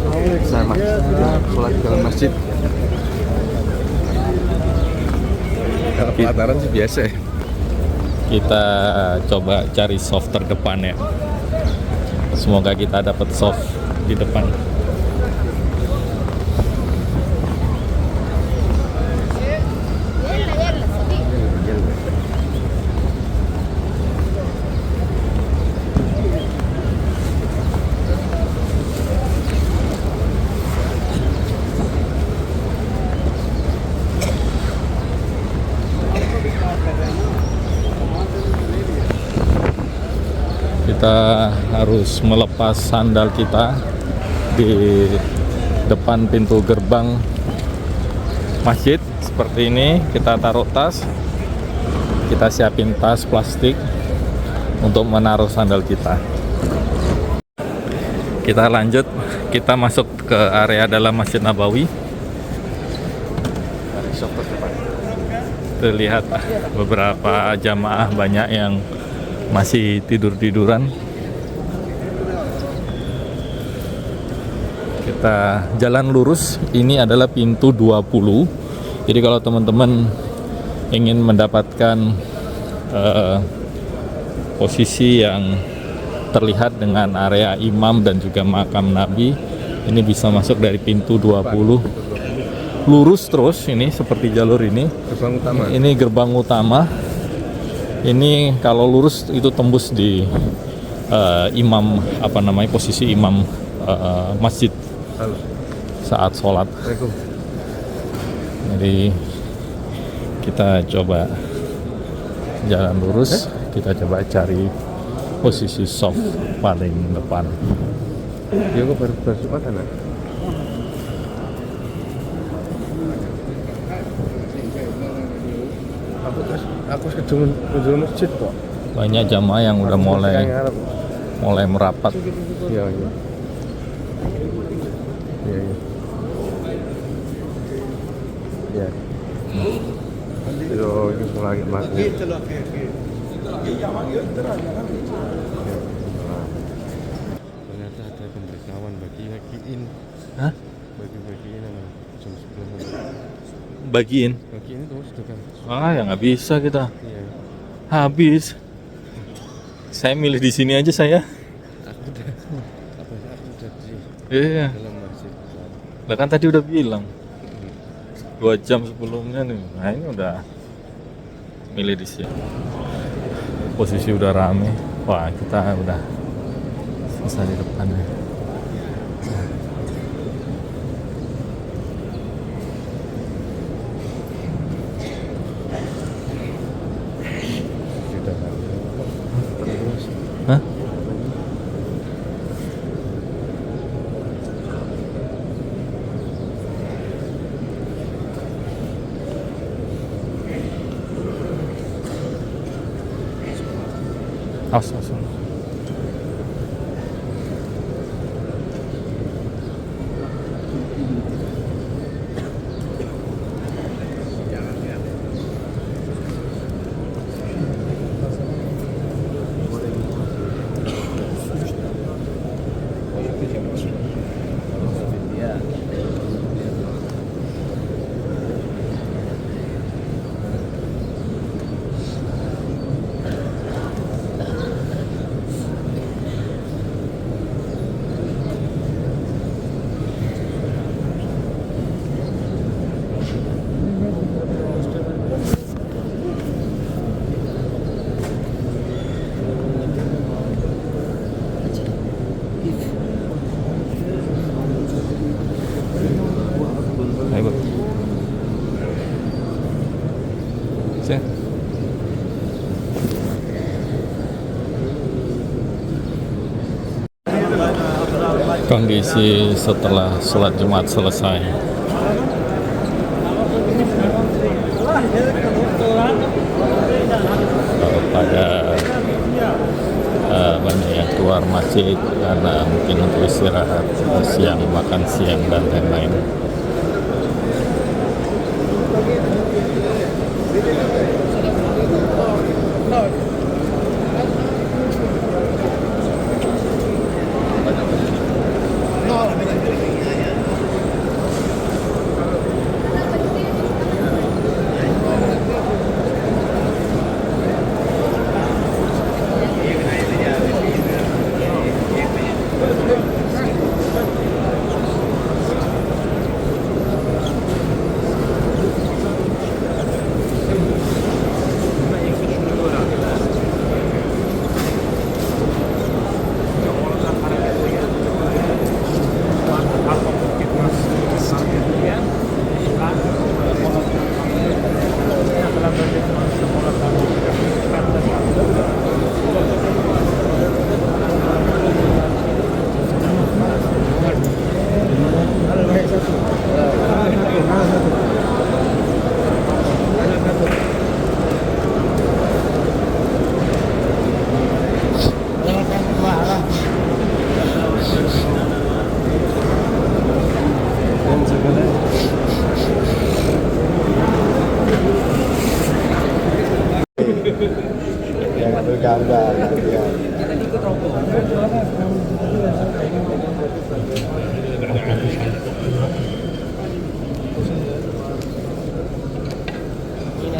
sholat di dalam masjid. Kalau pelataran sih biasa ya. Kita coba cari soft terdepan ya. Semoga kita dapat soft di depan. يلا يلا صديق. Kita harus melepas sandal kita di depan pintu gerbang masjid seperti ini. Kita taruh tas, kita siapin tas plastik untuk menaruh sandal kita. Kita lanjut, kita masuk ke area dalam Masjid Nabawi. Terlihat beberapa jamaah banyak yang masih tidur-tiduran. Kita jalan lurus, ini adalah pintu 20. Jadi kalau teman-teman ingin mendapatkan posisi yang terlihat dengan area imam dan juga makam Nabi, ini bisa masuk dari pintu 20. Lurus terus, ini seperti jalur ini. Gerbang utama. Ini gerbang utama. Ini kalau lurus itu tembus di imam, apa namanya, posisi imam masjid Halo. saat sholat. Assalamualaikum. Jadi kita coba jalan lurus, kita coba cari posisi soft paling depan. Dia kok baru Jumatan ya? Aku ke masjid kok. Banyak jamaah yang udah mulai merapat. Iya, iya. Iya, iya. Iya. Itu lagi masjid. Ternyata ada pemberitahuan bagi-bagiin. Hah? Bagi-bagiin apa? Jam 10. Bagiin? Bagiin itu sudah kan? Ya nggak bisa kita. Iya. Habis. Saya milih di sini aja saya. Aku udah di Iya. dalam masjid. Lah kan tadi udah bilang 2 jam sebelumnya nih. Nah ini udah milih di sini. Posisi udah rame. Wah kita udah selesai di depan nih. Sudah kan? Terus. Hah? Awas. Ayo. Sini. Kondisi setelah sholat Jumat selesai. Pada banyak yang keluar masjid karena mungkin untuk istirahat siang, makan siang dan lain-lain.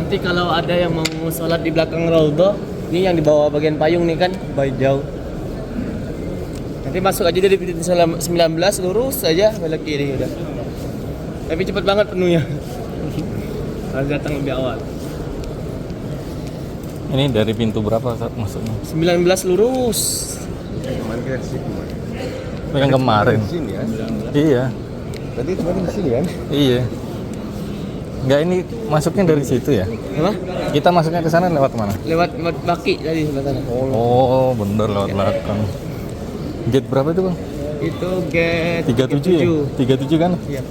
nanti kalau ada yang mau sholat di belakang Raudhah, ini yang di bawah bagian payung nih kan, baik jauh. Nanti masuk aja dari pintu 19 lurus aja belok kiri udah. Tapi cepet banget penuhnya. Harus datang lebih awal. Ini dari pintu berapa saat masuknya? 19 lurus. Kemarin kita di situ, Mas. Yang kemarin. Di sini ya. Iya. Tadi kemarin di sini kan? Iya. Enggak, ini masuknya dari situ ya? Apa? Kita masuknya ke sana lewat mana? Lewat Baki tadi sebelah sana. Oh, bener lewat belakang. Gate berapa itu, Bang? Itu gate 37 ya? 37 kan? Iya.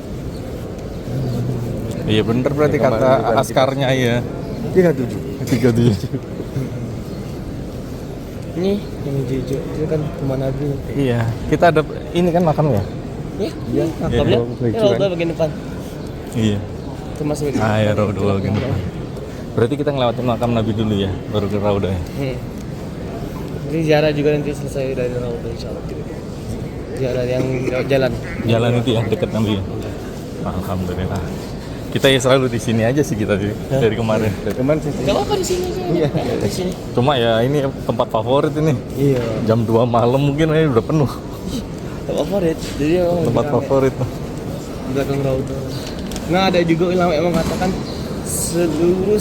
Iya bener berarti Ya, kemarin kata bukan askarnya ya. 37. 37. Ini yang hijau itu kan rumah Nabi. Iya, kita ada ini kan makan ya? Iya. Makamnya. Ini Raudhah bagian depan. Iya. Itu masuk. Ah ya, Raudhah bagian depan. Berarti kita ngelewatin makam Nabi dulu ya, baru ke Raudhah ya. Jadi ziarah juga nanti selesai dari Raudhah insyaallah. Ziarah yang jalan. Jalan itu ya dekat Nabi ya. Alhamdulillah. Kita ya selalu di sini aja sih kita sih dari kemarin. Kemarin sih. Gak apa-apa di sini aja. Iya. Di sini. Cuma ya ini tempat favorit ini. Iya. Jam 2 malam mungkin ini udah penuh. Favorit. Jadi Tempat favorit. belakang Raudhah. Nah, ada juga ulama yang mengatakan seluruh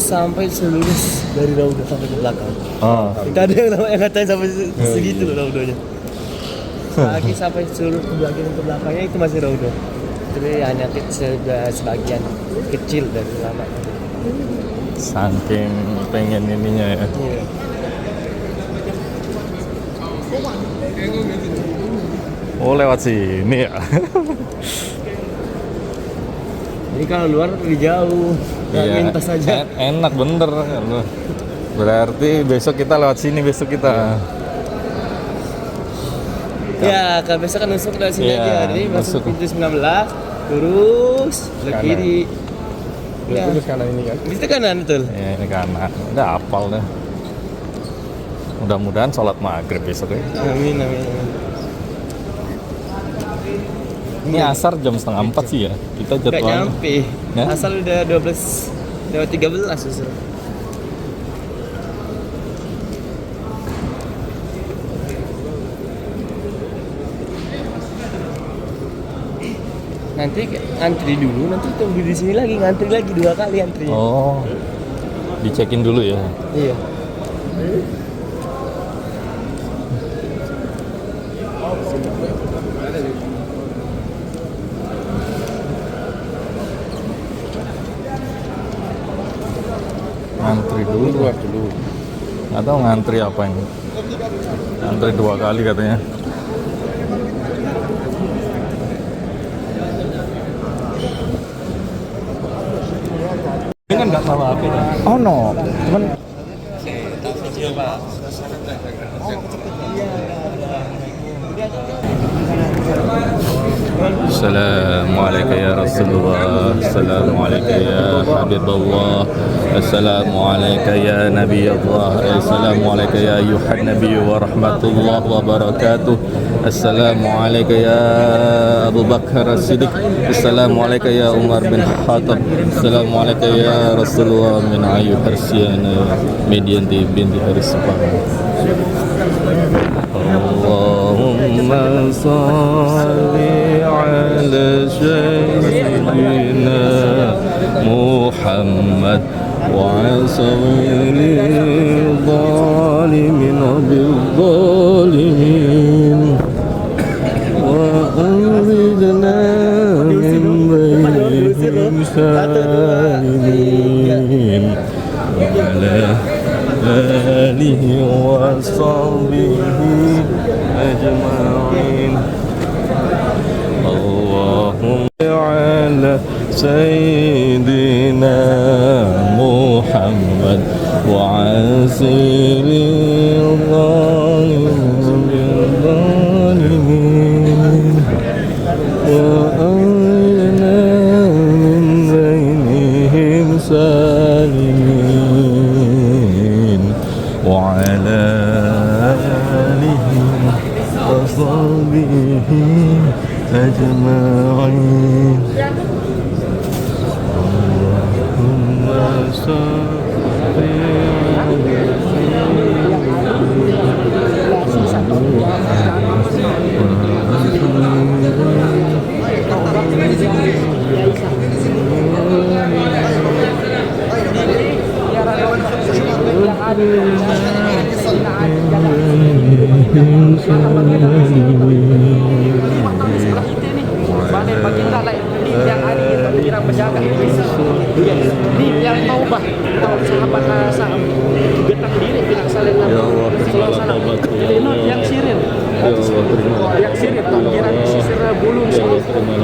dari Raudhah sampai ke belakang. Oh. Kita ada yang ulama yang ngatain sampai segitu loh Raudhahnya. Lagi sampai seluruh ke belakangnya itu masih Raudhah. Jadi hanya sudah sebagian kecil dari ulama. Saking pengen ininya ya. Iya. Oh lewat sini ya. Jadi kalau luar lebih jauh, minta saja. Enak bener. Berarti besok kita lewat sini besok kita. Ya, kalau besok kan nusuk dari sini Iya, aja. Jadi masuk nusuk. pintu 19, lurus, ke Kanan. kiri. Ya. Terus kanan ini kan. Itu kanan betul. Ya ini kanan. Udah hafal deh. Mudah-mudahan sholat maghrib besok ya. Amin, amin, amin. Ini asar jam 3:30 sih ya. Kita Gak jadwalnya. nyampe. Ya? Asal udah 12 lewat 13 justru. Nanti antri dulu, nanti tunggu di sini lagi, ngantri lagi 2 kali antrinya. Oh. Dicekin dulu ya. Iya. Ngantri dulu. Keluar dulu. Atau ngantri apa ini? Ngantri 2 kali katanya. Ini kan nggak bawa HP kan? Oh no, cuman السلام عليك يا رسول الله السلام عليك يا حبيب الله السلام عليك يا نبي الله السلام عليك يا أيها النبي ورحمة الله وبركاته السلام عليك يا أبو بكر الصديق السلام عليك يا عمر بن الخطاب السلام عليك يا رسول الله من عيو حرسيان مدين بنت حرس اللهم صل على سيدنا محمد وعسول الظالمين بالظالمين وأخرجنا من بينهم سالمين وعلى آله وصحبه أجمعين اللهم على سيدنا محمد وعسير الظالمين وأرنا من بينهم سالمين وعلى آله وصحبه أجمعين اللهم صل yang taubah kalau sahabat getang diri bilang saling yang sirin yang sirin tangkiran sisir bulung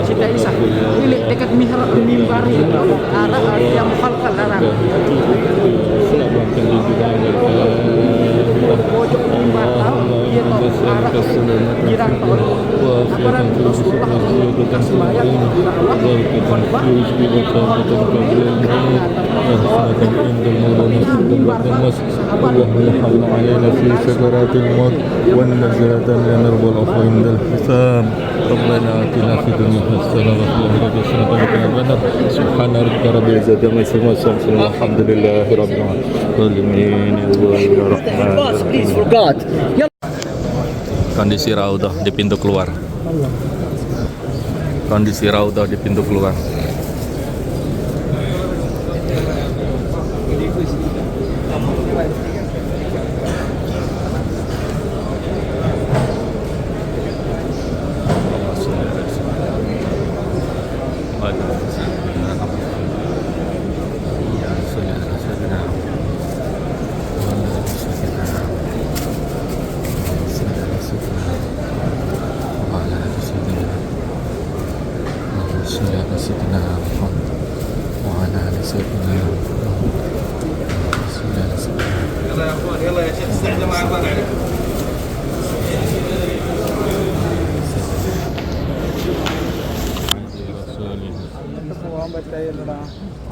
Siti Aisyah milik dekat mihrab mimbari arah yang mukhalkal larang pojok mimbar tahu dia tahu arah girang tahu aparat Rasulullah bukan sembahyang Allah khutbah اللهم علينا في سكرات الموت والنزلة لنرضى العفو عند الحساب ربنا آتنا في الدنيا حسنة وفي الآخرة حسنة وقنا عذاب النار سبحان ربك رب العزة عما يصفون وسلام الحمد لله رب العالمين الرحمن الرحيم. Kondisi Raudah di pintu keluar. Kondisi Raudah di pintu keluar.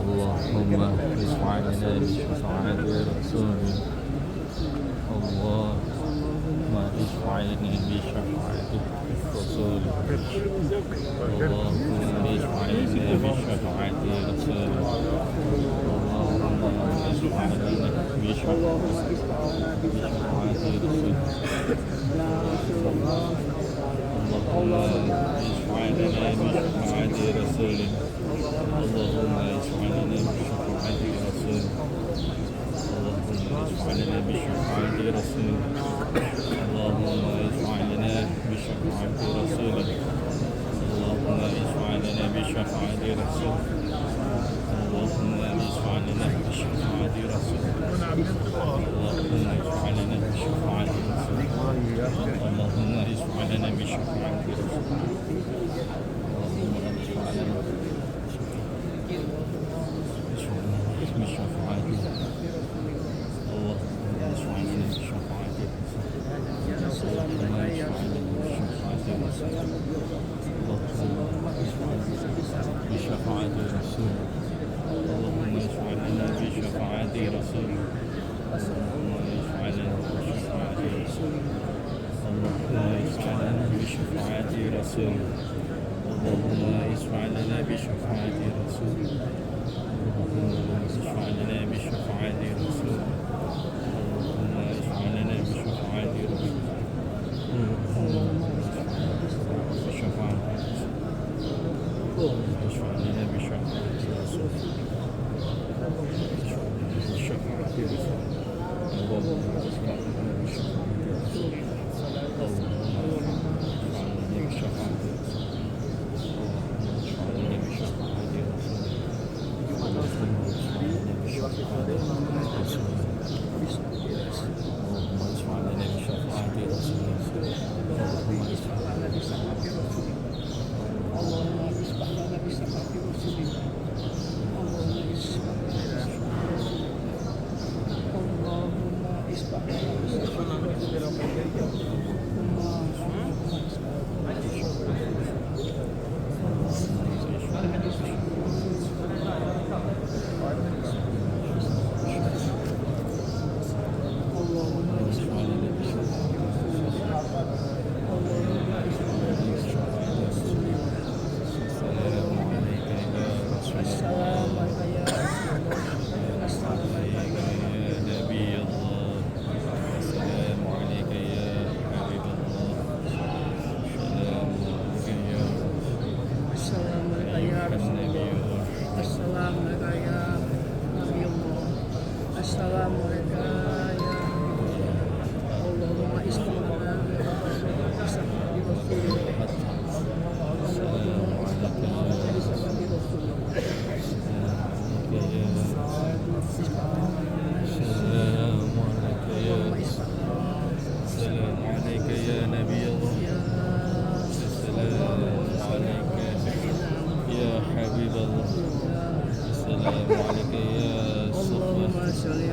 اللهم اشفع لنا بشفاعة رسولك اللهم اشفع لنا بشفاعة رسولك اللهم اشفع لنا بشفاعة رسولك اللهم اشفع لنا بشفاعة رسولك اللهم اشفع لنا بشفاعة رسولك اللهم اشفع لنا بشفاعة رسولك اللهم اشفع لنا بشفاعة رسولك اللهم اشفع لنا بشفاعة رسولك اللهم اشفع لنا بشفاعة رسولك اللهم اشفع لنا بشفاعة رسولك اللهم اشفع لنا بشفاعة رسولك اللهم اشفع لنا بشفاعة رسولك بشفاعة رسول اللهم اشفع لنا بشفاعة رسول اللهم اشفع لنا بشفاعة رسول اللهم اشفع لنا بشفاعة رسول اللهم اشفع لنا بشفاعة رسول اللهم اشفع لنا بشفاعة رسول اللهم اشفع لنا بشفاعة رسول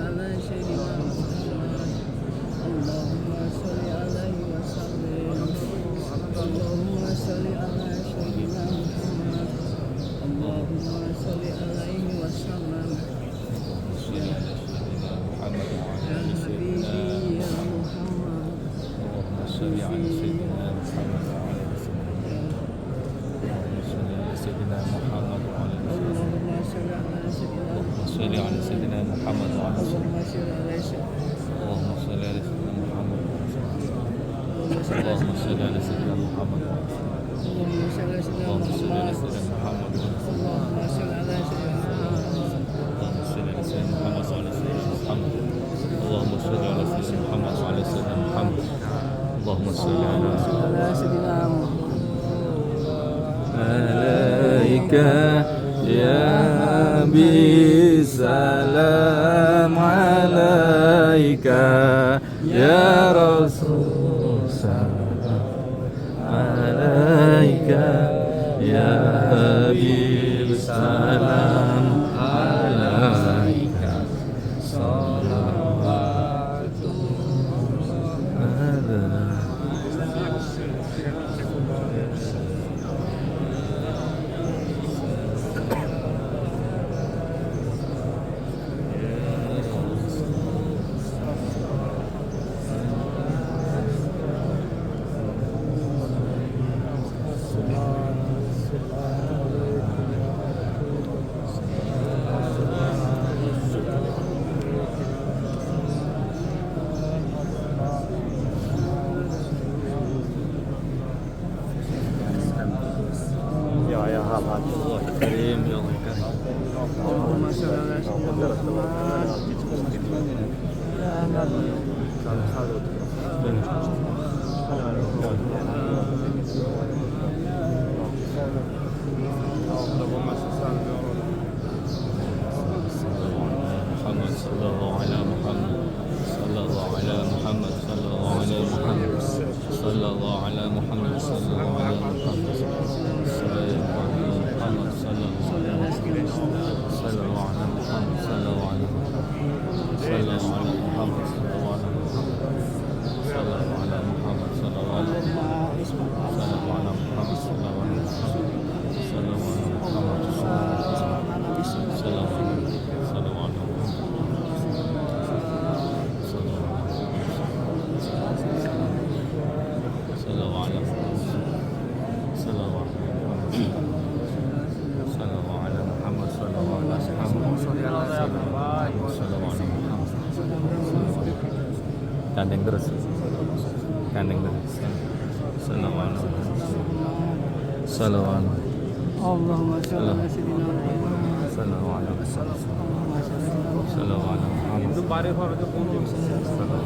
على سيدنا محمد اللهم صل عليه وسلم اللهم صل على سيدنا محمد اللهم صل عليه وسلم يا حبيبي يا محمد اللهم صل على سيدنا محمد وعلى سيدنا محمد وعلى اللهم صل على سيدنا صل على سيدنا محمد وعلى اللهم صل على سيدنا اللهم صل على سيدنا محمد اللهم صل على سيدنا محمد اللهم صل على سيدنا اللهم صل على محمد سيدنا محمد اللهم صل على سيدنا اللهم صل على سيدنا محمد اللهم صل على سيدنا محمد وعلى سيدنا محمد اللهم صل على سيدنا محمد عليك يا نبي سلام عليك يا رسول سلام عليك يا حبيب سلام عليك صلوات الله الله كريم يا الله كريم اللهم صل على سيدنا محمد يا نبي محمد صلى الله على محمد صلى الله على محمد صلى الله على محمد صلى الله على محمد صلى الله على محمد صلى الله على محمد صلى الله على محمد صلى الله على محمد صلى الله على محمد صلى الله على محمد صلى الله على محمد صلى الله على محمد صلى الله على محمد صلى الله على محمد صلى الله على محمد صلى الله على محمد صلى الله على محمد صلى الله على Gandeng terus. Gandeng terus. Assalamualaikum. Assalamualaikum. اللهم صل على سيدنا محمد Assalamualaikum. Assalamualaikum.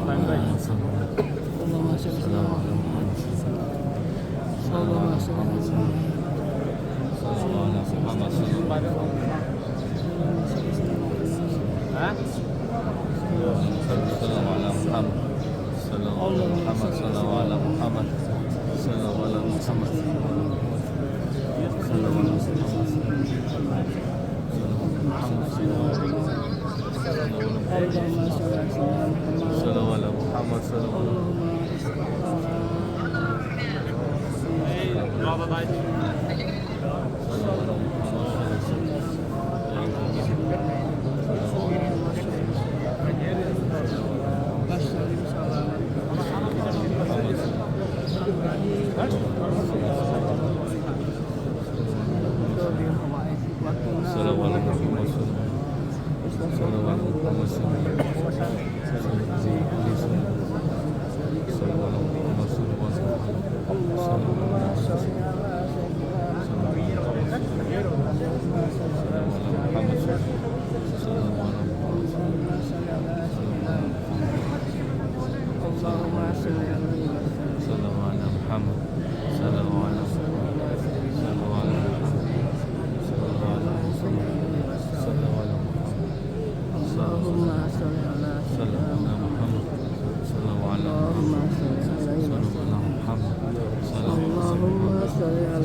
اللهم صل على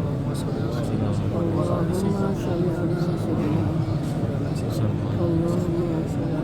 اللهم صل على اللهم صل على سيدنا اللهم صل